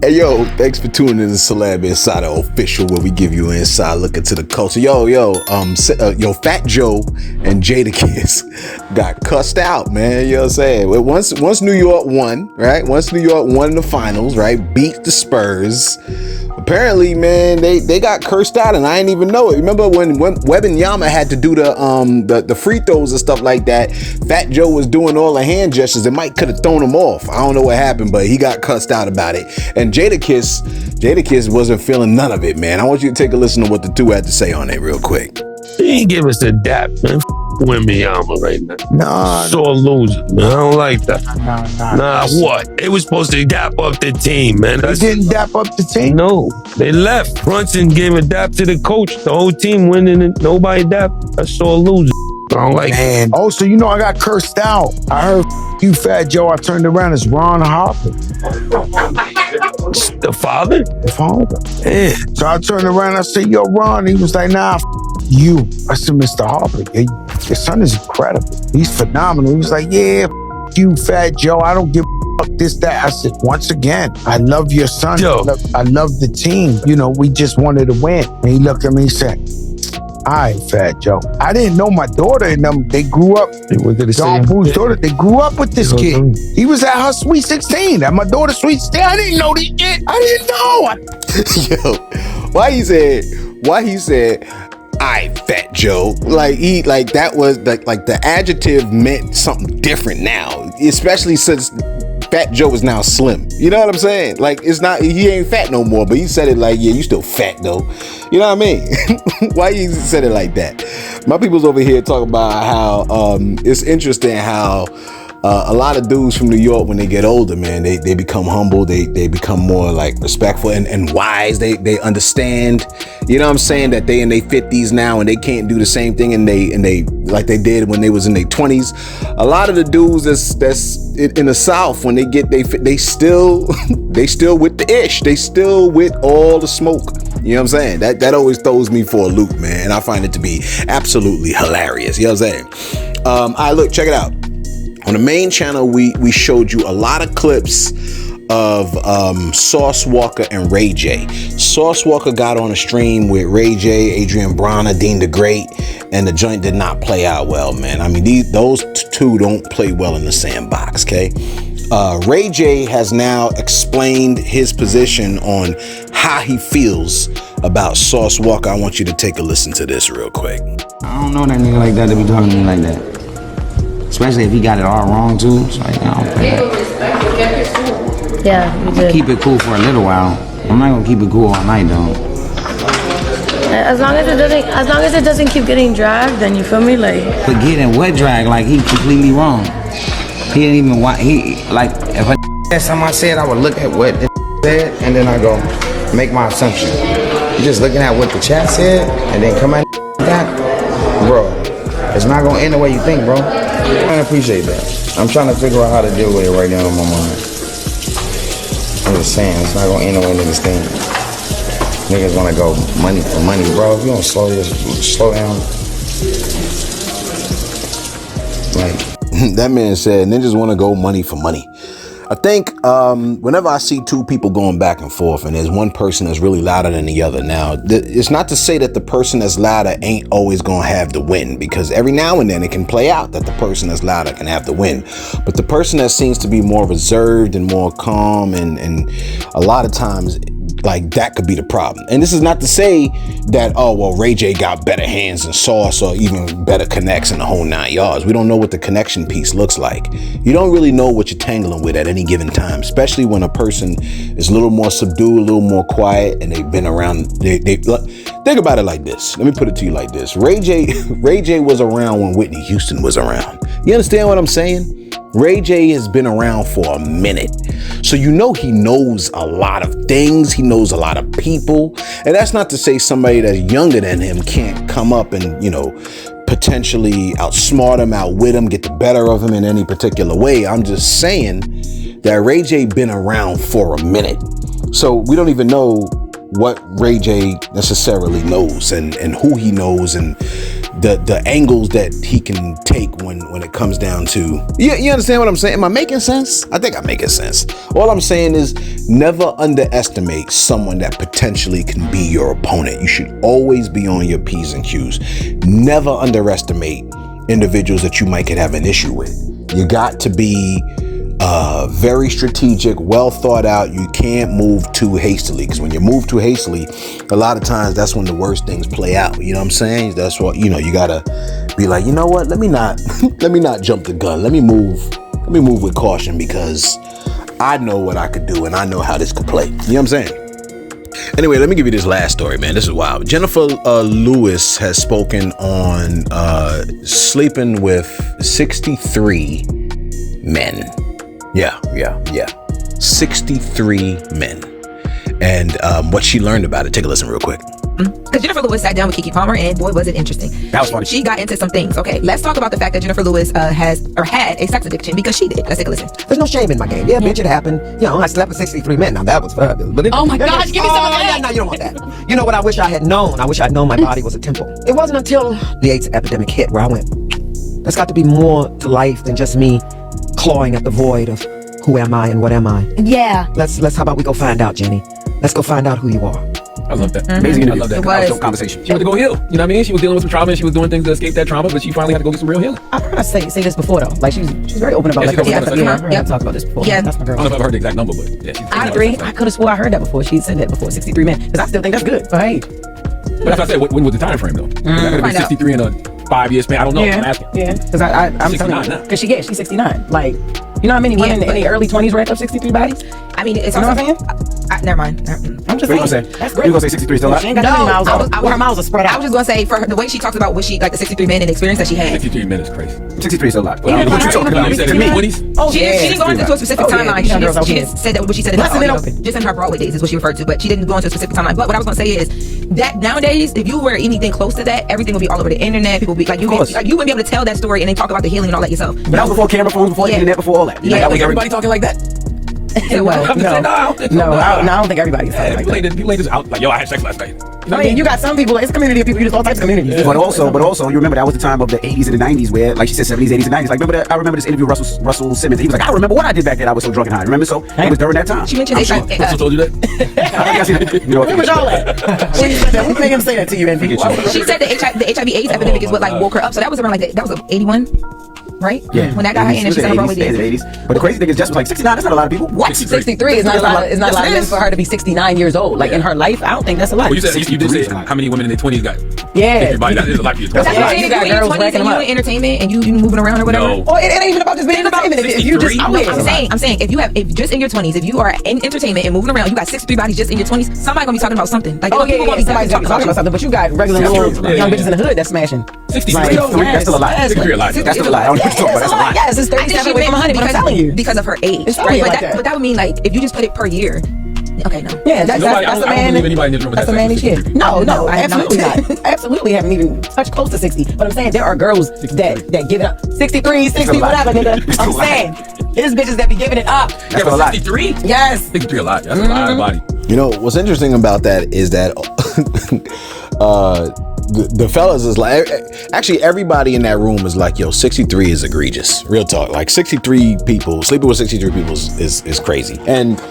Hey yo, thanks for tuning in to Celeb Insider Official, where we give you an inside look into the culture. Yo, Fat Joe and Jadakiss got cussed out, man. You know what I'm saying? Once New York won, right? Once New York won the finals, right? Beat the Spurs. Apparently, man, they got cursed out, and I didn't even know it. Remember when Wembanyama had to do the free throws and stuff like that? Fat Joe was doing all the hand gestures. It might could have thrown him off. I don't know what happened, but he got cussed out about it. And Jadakiss wasn't feeling none of it, man. I want you to take a listen to what the two had to say on it real quick. He ain't give us a dap, man. Wembanyama right now. Nah. Sore loser, man. I don't like that. Nah. What? They was supposed to dap up the team, man. They didn't dap up the team? No. They left. Brunson gave a dap to the coach. The whole team winning and nobody dapped. That's sore loser. I don't like Man. Oh, so you know I got cursed out. I heard you, Fat Joe. I turned around as Ron Harper. The father? The father. Yeah. So I turned around and I said, yo, Ron. He was like, nah, you. I said, Mr. Harper, your son is incredible. He's phenomenal. He was like, yeah, you, Fat Joe. I don't give a fuck this, that. I said, once again, I love your son. Joe. I love the team. You know, we just wanted to win. And he looked at me and said, all right, Fat Joe. I didn't know my daughter and them. They grew up. John Pooh's daughter. They grew up with this kid. He was at her Sweet 16. At my daughter's Sweet 16. I didn't know this shit. I didn't know. Yo, why he said, "I Fat Joe," like that was like the adjective meant something different now, especially since Fat Joe is now slim. You know what I'm saying? Like, it's not, he ain't fat no more, but he said it like, yeah, you still fat though. You know what I mean? Why he said it like that? My people's over here talking about how it's interesting how a lot of dudes from New York, when they get older, man, they become humble, they become more like respectful and wise. They understand, you know what I'm saying, that they in their 50s now and they can't do the same thing and they like they did when they was in their 20s. A lot of the dudes that's in the South, when they still with the ish, they still with all the smoke. You know what I'm saying? That always throws me for a loop, man. And I find it to be absolutely hilarious. You know what I'm saying? All right, look, check it out. On the main channel, we showed you a lot of clips of Sauce Walka and Ray J. Sauce Walka got on a stream with Ray J, Adrian Bronner, Dean the Great, and the joint did not play out well, man. I mean, those two don't play well in the sandbox, okay? Ray J has now explained his position on how he feels about Sauce Walka. I want you to take a listen to this real quick. I don't know that nigga like that to be talking to me like that. Especially if he got it all wrong too. So like, I don't think. Yeah, you did. Keep it cool for a little while. I'm not gonna keep it cool all night though. As long as it doesn't keep getting dragged, then you feel me, like. But getting wet drag, like he completely wrong. He didn't even want. He like if a said something I said, I would look at what the said and then I go make my assumption. You're just looking at what the chat said and then come at that, bro. It's not gonna end the way you think, bro. I appreciate that. I'm trying to figure out how to deal with it right now in my mind. I'm just saying, it's not gonna end the way niggas think. Niggas wanna go money for money, bro. If you don't slow down. Like that man said, niggas wanna go money for money. I think whenever I see two people going back and forth and there's one person that's really louder than the other, now it's not to say that the person that's louder ain't always gonna have the win, because every now and then it can play out that the person that's louder can have the win, but the person that seems to be more reserved and more calm and a lot of times like that could be the problem. And this is not to say that, oh, well, Ray J got better hands than Sauce or even better connects in the whole 9 yards. We don't know what the connection piece looks like. You don't really know what you're tangling with at any given time, especially when a person is a little more subdued, a little more quiet, and they've been around. They think about it like this. Let me put it to you like this. Ray J was around when Whitney Houston was around. You understand what I'm saying? Ray J has been around for a minute. So you know he knows a lot of things. He knows a lot of people. And that's not to say somebody that's younger than him can't come up and, you know, potentially outsmart him, outwit him, get the better of him in any particular way. I'm just saying that Ray J been around for a minute. So we don't even know what Ray J necessarily knows and who he knows and the angles that he can take when it comes down to you understand what I'm saying? Am I making sense? I think I'm making sense. All I'm saying is never underestimate someone that potentially can be your opponent. You should always be on your P's and Q's. Never underestimate individuals that you might could have an issue with. You got to be very strategic, well thought out. You can't move too hastily, because when you move too hastily, a lot of times that's when the worst things play out. You know what I'm saying? That's what, you gotta be like, you know what? Let me not jump the gun. Let me move with caution, because I know what I could do and I know how this could play. You know what I'm saying? Anyway, let me give you this last story, man. This is wild. Jennifer Lewis has spoken on sleeping with 63 men. Yeah. 63 men. And what she learned about it. Take a listen real quick. Because Jennifer Lewis sat down with Keke Palmer, and boy, was it interesting. That was funny. She got into some things. Okay, let's talk about the fact that Jennifer Lewis had a sex addiction, because she did. Let's take a listen. There's no shame in my game. Yeah, bitch, it happened. I slept with 63 men. Now, that was fabulous. But oh my gosh, give me some of that. No, you don't want that. You know what I wish I had known? I wish I'd known my body was a temple. It wasn't until the AIDS epidemic hit where I went, there's got to be more to life than just me clawing at the void of who am I and what am I? Yeah. Let's how about we go find out, Jenny? Let's go find out who you are. I love that. Amazing interview. I love that. It was. Dope conversation. She had to go heal. You know what I mean? She was dealing with some trauma and she was doing things to escape that trauma, but she finally had to go get some real healing. I've heard her say this before though. Like she's very open about like. I've talked about this before. Yeah. That's my girl. I don't know if I've heard the exact number, but yeah. I agree. I could have swore I heard that before. She said that before. 63 men, because I still think that's good for her age. But that's what I said. When was the time frame though? That could have been 63 in a 5-year span. I don't know. I'm asking. Yeah. Because I'm telling you, because she's 69. Like, you know how many women in the early 20s racked up 63 bodies? I mean, it's You know also, what I'm saying? never mind. I'm just What you saying. gonna say? That's You great. gonna say 63 still alive? She ain't got No, many miles off. I Her miles are spread I out. was just gonna say, for her, the way she talks about what she, like the 63 men and the experience that she had. 63 men is crazy. 63 still alive. Yeah, What you talking about? You said in the 20s? Oh, She didn't go into a specific timeline. Young girls out She here. just said that what she said in Listen, her, just in her Broadway days is what she referred to, but she didn't go into a specific timeline. But what I was gonna say is that nowadays, if you were anything close to that, everything would be all over the internet. People would be like, you wouldn't be able to tell that story and then talk about the healing and all that yourself. But that was before camera phones, before the internet, before all that. Yeah. I think everybody talking like that. Well, I'm just saying, no, I don't think so. No, I don't think everybody's Yeah, like that. people ain't just out like, yo, I had sex last night. You know I mean, you got some people, it's a community of people, you just all types of communities. But also, you remember that was the time of the 80s and the 90s where, like she said, 70s, 80s, and 90s. Like, I remember this interview with Russell Simmons. He was like, I remember what I did back then. I was so drunk and high. Remember? So it was during that time. She mentioned Russell told you that? You know what? Where was y'all at? Who made him say that to you, NP? she said the HIV/AIDS epidemic is what like woke her up. So that was around like that was 81, right? Yeah. When that got her in and she's on her Broadway days. 80s. But the crazy thing is, Jess was like 69. That's not a lot of people. What? 63 is not a lot. It's not a lot of men for her to be 69 years old. Like in her life, I don't think that's a lot. Well, you did say how many women in their 20s got Yeah. everybody. That is a lot for your 20s. Yeah, you got girls racking them you up. in entertainment and you moving around or whatever. No. Well, it ain't even about just being entertainment. If you just 63? I'm saying if just in your 20s, if you are in entertainment and moving around, you got 63 bodies just in your 20s, somebody gonna be talking about something. Like oh people yeah, gonna be somebody's talking talking about something, but you got regular little young bitches in the hood that's smashing. 63 though? That's still a lot. Yes, 63 a lot. That's still a lot. I don't know what you're talking about. That's a lot. Yes, it's I think 37 she away from 100, but I'm telling you. because of her age, It's right? probably like that. But that would mean like if you just put it per year. Okay, no. Yeah, that's I a don't man. believe anybody in this room That's a has man sex with shit. 63. No, I have absolutely not. not. Absolutely haven't even touched close to 60. But I'm saying there are girls that give it up. 63, 60, whatever, nigga. I'm saying there's bitches that be giving it up. That's a lot. 63? Yes. 63 a lot. That's a lot of body. You know, what's interesting about that is that the fellas is like, actually everybody in that room is like, yo, 63 is egregious. Real talk. Like 63 people, sleeping with 63 people is crazy. And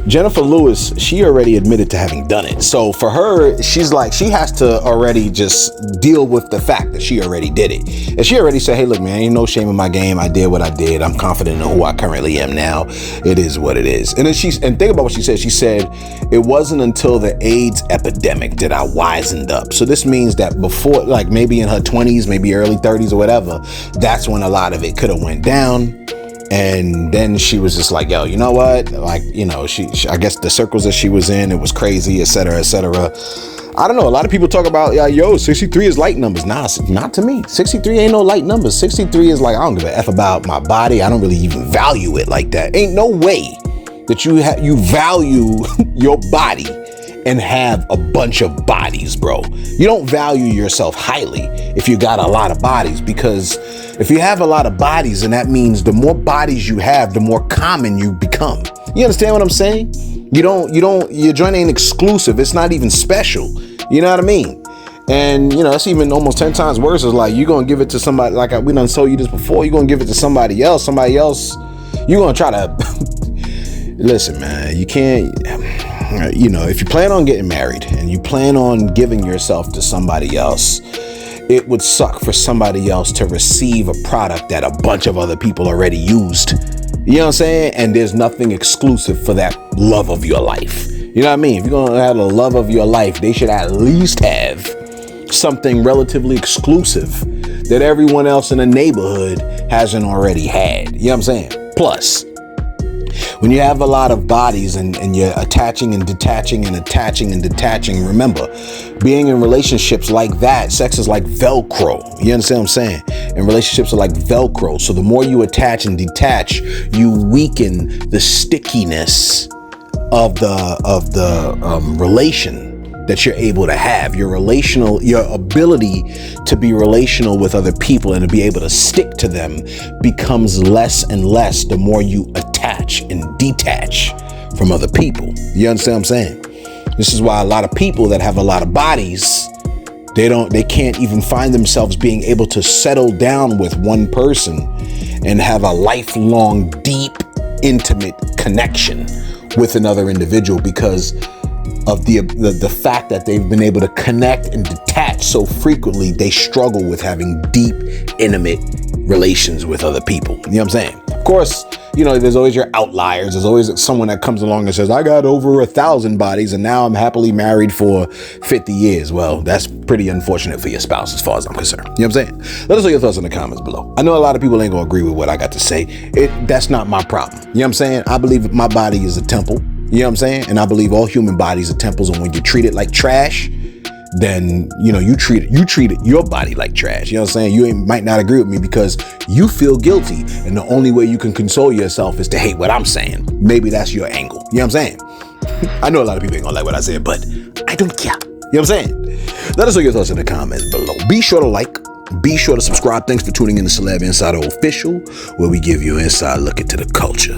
Jennifer Lewis, she already admitted to having done it. So for her, she's like, she has to already just deal with the fact that she already did it. And she already said, hey, look, man, ain't no shame in my game. I did what I did. I'm confident in who I currently am now. It is what it is. And then think about what she said. She said, it wasn't until the AIDS epidemic that I wisened up. So this means that before, like maybe in her 20s, maybe early 30s or whatever, that's when a lot of it could have went down. And then she was just like, yo, you know what? Like, you know, she I guess the circles that she was in, it was crazy, et cetera, et cetera. I don't know. A lot of people talk about, yo, 63 is light numbers. Nah, not to me. 63 ain't no light numbers. 63 is like, I don't give a F about my body. I don't really even value it like that. Ain't no way that you value your body and have a bunch of bodies, bro. You don't value yourself highly if you got a lot of bodies, because if you have a lot of bodies, then that means the more bodies you have, the more common you become. You understand what I'm saying? Your joint ain't exclusive. It's not even special. You know what I mean? And, you know, that's even almost 10 times worse. Is like, you're going to give it to somebody, like we done told you this before, you're going to give it to somebody else, you're going to try to, listen, man, you can't, you know, if you plan on getting married and you plan on giving yourself to somebody else, it would suck for somebody else to receive a product that a bunch of other people already used. You know what I'm saying? And there's nothing exclusive for that love of your life. You know what I mean? If you're going to have the love of your life, they should at least have something relatively exclusive that everyone else in the neighborhood hasn't already had. You know what I'm saying? Plus, when you have a lot of bodies and you're attaching and detaching and attaching and detaching, remember, being in relationships like that, sex is like Velcro. You understand what I'm saying? And relationships are like Velcro. So the more you attach and detach, you weaken the stickiness of the relation that you're able to have. Your ability to be relational with other people and to be able to stick to them becomes less and less the more you attach and detach from other people. You understand what I'm saying? This is why a lot of people that have a lot of bodies, they can't even find themselves being able to settle down with one person and have a lifelong, deep, intimate connection with another individual because of the fact that they've been able to connect and detach so frequently. They struggle with having deep, intimate relations with other people. You know what I'm saying? Of course, you know, there's always your outliers. There's always someone that comes along and says, I got over 1,000 bodies and now I'm happily married for 50 years. Well, that's pretty unfortunate for your spouse as far as I'm concerned. You know what I'm saying? Let us know your thoughts in the comments below. I know a lot of people ain't gonna agree with what I got to say. That's not my problem. You know what I'm saying? I believe my body is a temple. You know what I'm saying? And I believe all human bodies are temples, and when you treat it like trash, then, you know, you treat your body like trash. You know what I'm saying? You might not agree with me because you feel guilty, and the only way you can console yourself is to hate what I'm saying. Maybe that's your angle. You know what I'm saying? I know a lot of people ain't gonna like what I said, but I don't care. You know what I'm saying? Let us know your thoughts in the comments below. Be sure to like, be sure to subscribe. Thanks for tuning in to Celeb Insider Official, where we give you an inside look into the culture.